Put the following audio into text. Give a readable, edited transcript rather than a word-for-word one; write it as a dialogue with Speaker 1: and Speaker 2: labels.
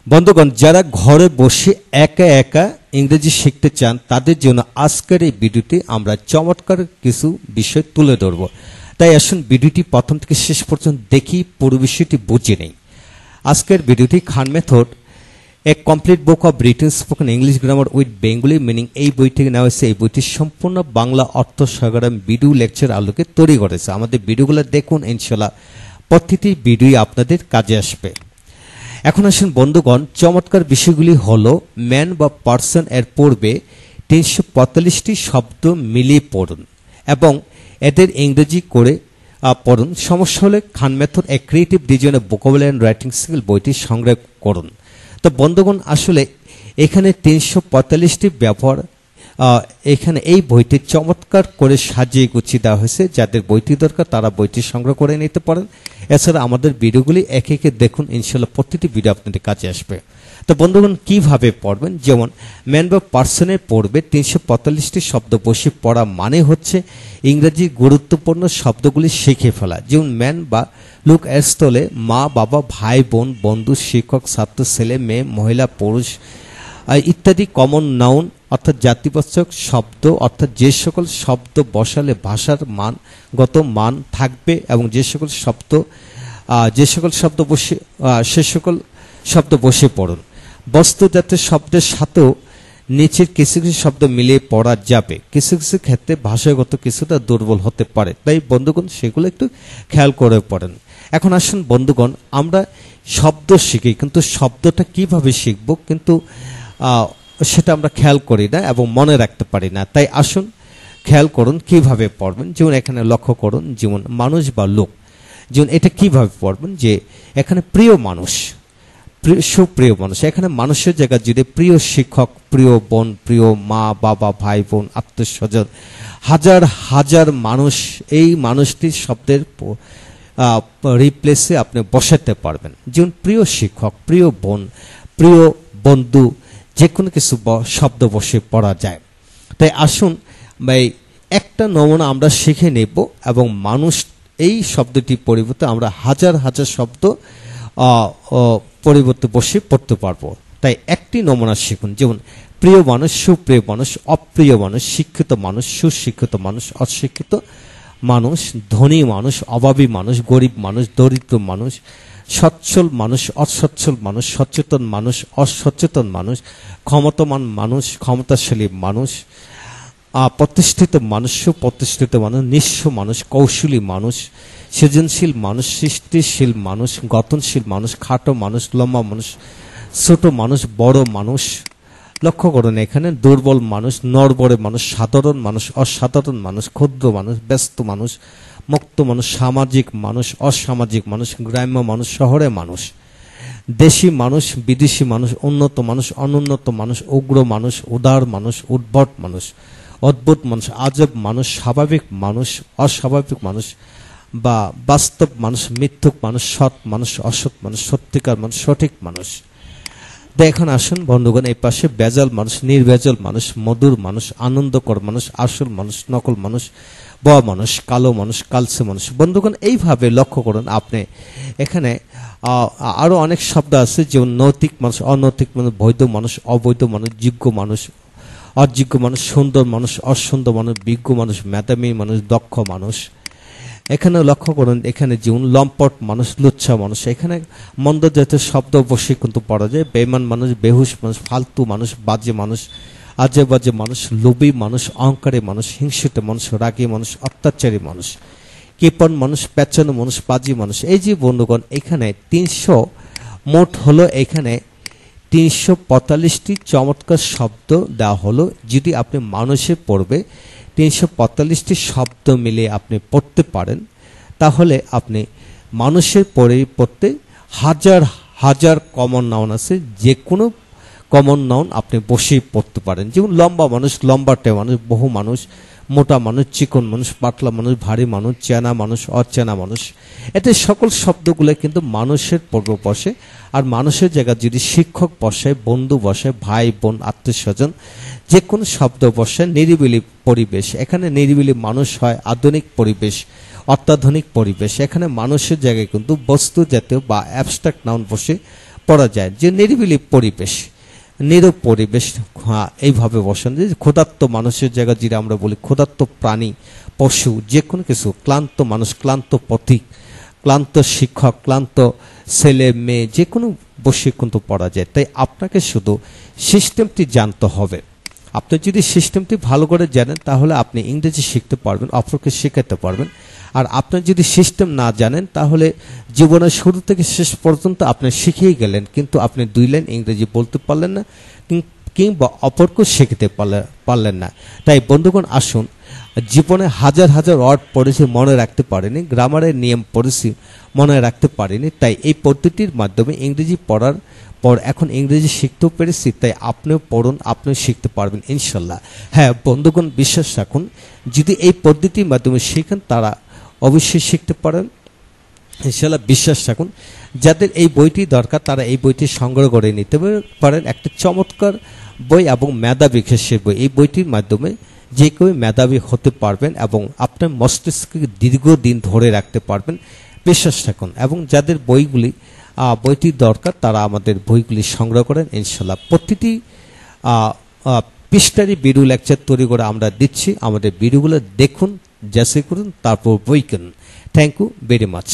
Speaker 1: বন্ধুগণ, যারা ঘরে বসে একা একা ইংরেজি শিখতে চান তাদের জন্য আজকের এই ভিডিওতে আমরা চমৎকার কিছু বিষয় তুলে ধরব। তাই আসুন ভিডিওটি প্রথম থেকে শেষ পর্যন্ত দেখি, পুরো বিষয়টি বুঝে নেই। আজকের ভিডিওটি খান মেথড এ complete book of written spoken English grammar with Bengali meaning এই বই থেকে নেওয়া হয়েছে। এই বইটি সম্পূর্ণ বাংলা অর্থ সহকারে ভিডিও লেকচার আলোকে তৈরি করেছে। আমাদের ভিডিওগুলো দেখুন, ইনশাআল্লাহ প্রতিটি ভিডিও আপনাদের কাজে আসবে। এখন আসুন বন্ধুগণ, চমৎকার বিষয়গুলি হলো ম্যান বা পার্সন এর পূর্বে 345টি শব্দ মিলিয়ে পড়ুন এবং এদের ইংরেজি করে পড়ুন। সমস্যা হলে খান মেথড এ creative design vocabulary and writing skill বইটি সংগ্রহ করুন। তো বন্ধুগণ, আসলে এখানে 345টি ব্যবহার এখানে এই বইটি চমৎকার করে সাজিয়ে গুছিয়ে দেওয়া হয়েছে। যাদের বইটি দরকার তারা বইটি সংগ্রহ করে নিতে পারেন। এছাড়া আমাদের ভিডিওগুলি একে একে দেখুন, ইনশাআল্লাহ প্রতিটি ভিডিও আপনাদের কাছে আসবে। তো বন্ধুগণ, কিভাবে পড়বেন? যেমন ম্যান বা পার্সনের পড়বে 345টি শব্দ বসে পড়া মানে হচ্ছে ইংরেজির গুরুত্বপূর্ণ শব্দগুলি শিখে ফেলা। যেমন ম্যান বা লুক এর স্থলে মা, বাবা, ভাই, বোন, বন্ধু, শিক্ষক, ছাত্র, ছেলে, মেয়ে, মহিলা, পুরুষ ইত্যাদি কমন নাউন অর্থাৎ জাতিবাচক শব্দ, অর্থাৎ যে সকল শব্দ বসালে ভাষার মানগত মান থাকবে এবং যে সকল শব্দ বসে সে সকল শব্দ বসে পড়ুন। বস্তুজাতীয় শব্দের সাথেও নিচের কিছু কিছু শব্দ মিলিয়ে পড়া যাবে। কিছু কিছু ক্ষেত্রে ভাষাগত কিছুটা দুর্বল হতে পারে, তাই বন্ধুগণ সেগুলো একটু খেয়াল করে পড়েন। এখন আসুন বন্ধুগণ, আমরা শব্দ শিখি কিন্তু শব্দটা কিভাবে শিখব কিন্তু সেটা আমরা খেয়াল করি না এবং মনে রাখতে পারি না। তাই আসুন খেয়াল করুন কিভাবে পড়বেন। যেমন এখানে লক্ষ্য করুন, যেমন মানুষ বা লোক, যেমন এটা কিভাবে পড়বেন যে এখানে প্রিয় মানুষ, সুপ্রিয় মানুষ, এখানে মানুষের জায়গায় যদি প্রিয় শিক্ষক, প্রিয় বোন, প্রিয় মা, বাবা, ভাই, বোন, আত্মীয় স্বজন, হাজার হাজার মানুষ, এই মানুষটির শব্দের রিপ্লেসে আপনি বসাতে পারবেন। যেমন প্রিয় শিক্ষক, প্রিয় বোন, প্রিয় বন্ধু, যে কোনো কিছু শব্দ বসে পড়া যায়। তাই আসুন একটা নমুনা আমরা শিখে নেব এবং মানুষ এই শব্দটি পরিবর্তে আমরা হাজার হাজার শব্দ পরিবর্তে বসে পড়তে পারবো। তাই একটি নমুনা শিখুন। যেমন প্রিয় মানুষ, সুপ্রিয় মানুষ, অপ্রিয় মানুষ, শিক্ষিত মানুষ, সুশিক্ষিত মানুষ, অশিক্ষিত মানুষ, ধনী মানুষ, অভাবী মানুষ, গরিব মানুষ, দরিদ্র মানুষ, সচ্ছল মানুষ, অসচ্ছল মানুষ, সচেতন মানুষ, অসচেতন মানুষ, ক্ষমতাবান মানুষ, ক্ষমতাশালী মানুষ, প্রতিষ্ঠিত মানুষ, সুপ্রতিষ্ঠিত মানুষ, নিঃস্ব মানুষ, কৌশলী মানুষ, সৃজনশীল মানুষ, সৃষ্টিশীল মানুষ, গঠনশীল মানুষ, খাটো মানুষ, লম্বা মানুষ, ছোট মানুষ, বড় মানুষ। লক্ষ্য করুন এখানে দুর্বল মানুষ, নড়বড়ে মানুষ, সাধারণ মানুষ, অসাধারণ মানুষ, ক্ষুদ্র মানুষ, ব্যস্ত মানুষ, মুক্ত মানুষ, সামাজিক মানুষ, অসামাজিক মানুষ, গ্রাম্য মানুষ, শহরে মানুষ, দেশি মানুষ, বিদেশি মানুষ, উন্নত মানুষ, অনুন্নত মানুষ, উগ্র মানুষ, উদার মানুষ, উদ্ভট মানুষ, অদ্ভুত মানুষ, আজব মানুষ, স্বাভাবিক মানুষ, অস্বাভাবিক মানুষ বা বাস্তব মানুষ, মিথ্যুক মানুষ, সৎ মানুষ, অসৎ মানুষ, সত্যিকার মানুষ, সঠিক মানুষ। এখন আসুন বন্ধুগণ, এই পাশে বেজাল মানুষ, নির্বেজাল মানুষ, মধুর মানুষ, আনন্দকর মানুষ, আসল মানুষ, নকল মানুষ, বড় মানুষ, কালো মানুষ, কালচে মানুষ। বন্ধুগণ, এইভাবে লক্ষ্য করুন আপনি এখানে আরো অনেক শব্দ আছে, যেমন নৈতিক মানুষ, অনৈতিক মানুষ, বৈধ মানুষ, অবৈধ মানুষ, যোগ্য মানুষ, অযোগ্য মানুষ, সুন্দর মানুষ, অসুন্দর মানুষ, বিজ্ঞ মানুষ, মেধাবী মানুষ, দক্ষ মানুষ। এখানে লক্ষ্য করুন এখানে যেমন লম্পট মানুষ, লুচ্ছা মানুষ, এখানে মন্দ জাতীয় শব্দ অবশ্যই কিন্তু পড়া যায়। বেঈমান মানুষ, বেহুশ মানুষ, ফালতু মানুষ, বাজে মানুষ, আজে বাজে মানুষ, লোভী মানুষ, অহংকারী মানুষ, হিংসিত মানুষ, রাগী মানুষ, অত্যাচারী মানুষ, কৃপণ মানুষ, পেছানো মানুষ, পাজি মানুষ। এই যে বন্ধুগণ, এখানে 300 মোট হলো এখানে 345টি চমৎকার শব্দ দেওয়া হলো। যদি আপনি মানুষে পড়বে 345টি শব্দ মিলে আপনি পড়তে পারেন, তাহলে আপনি মানুষের পড়তে হাজার হাজার কমন নাউন আছে, যে কোনো কমন নাউন আপনি বসেই পড়তে পারেন। যেমন লম্বা মানুষ, লম্বাটে মানুষ, বহু মানুষ, মোটা মানুষ, চিকন মানুষ, পাতলা মানুষ, ভারী মানুষ, চেনা মানুষ, অচেনা মানুষ। এতে সকল শব্দগুলো কিন্তু মানুষের পর্ব বসে। আর মানুষের জায়গায় যদি শিক্ষক বসায়, বন্ধু বসায়, ভাই বোন, আত্মীয় স্বজন, যে কোনো শব্দ বসায়, নিরিবিলি পরিবেশ, এখানে নিরিবিলি মানুষ হয়, আধুনিক পরিবেশ, অত্যাধুনিক পরিবেশ। এখানে মানুষের জায়গায় কিন্তু বস্তু জাতীয় বা অ্যাবস্ট্রাক্ট নাউন বসে পড়া যায়, যে নিরিবিলি পরিবেশ, নীরব পরিবেশ, এইভাবে বসেন। যে ক্ষুধার্ত মানুষের জায়গা যেটা আমরা বলি, ক্ষুধার্ত প্রাণী, পশু, যে কোনো কিছু, ক্লান্ত মানুষ, ক্লান্ত পথিক, ক্লান্ত শিক্ষক, ক্লান্ত ছেলে মেয়ে, যে কোনো বসে কিন্তু পড়া যায়। তাই আপনাকে শুধু সিস্টেমটি জানতে হবে। আপনি যদি সিস্টেমটি ভালো করে জানেন তাহলে আপনি ইংরেজি শিখতে পারবেন, অপরকে শেখাতে পারবেন। আর আপনি যদি সিস্টেম না জানেন তাহলে জীবনের শুরু থেকে শেষ পর্যন্ত আপনি শিখিয়ে গেলেন, কিন্তু আপনি 2 লাইন ইংরেজি বলতে পারলেন না, কিংবা অপরকে শেখাতে পারলেন না। তাই বন্ধুগণ, আসুন, জীবনে হাজার হাজার ওয়ার্ড পড়েছি, মনে রাখতে পারিনি, গ্রামারের নিয়ম পড়েছি, মনে রাখতে পারিনি। তাই এই পদ্ধতির মাধ্যমে ইংরেজি পড়ার পর এখন ইংরেজি শিখতেও পেরেছি। তাই আপনিও পড়ুন, আপনিও শিখতে পারবেন ইনশাল্লাহ। হ্যাঁ বন্ধুগণ, বিশ্বাস রাখুন, যদি এই পদ্ধতির মাধ্যমে শিখেন তারা অবশ্যই শিখতে পারেন ইনশাল্লাহ। বিশ্বাস রাখুন, যাদের এই বইটি দরকার তারা এই বইটি সংগ্রহ করে নিতে পারেন। একটা চমৎকার বই এবং মেধা বিকাশের বই। এই বইটির মাধ্যমে যে কেউ মেধাবী হতে পারবেন এবং আপনার মস্তিষ্ককে দীর্ঘদিন ধরে রাখতে পারবেন, বিশ্বাস রাখুন। এবং যাদের বইটি দরকার তারা আমাদের বইগুলি সংগ্রহ করেন ইনশাল্লাহ। প্রতিটি পৃষ্ঠারই ভিডিও লেকচার তৈরি করে আমরা দিচ্ছি। আমাদের ভিডিওগুলো দেখুন, যাচাই করুন, তারপর বই কিনুন। Thank you very much.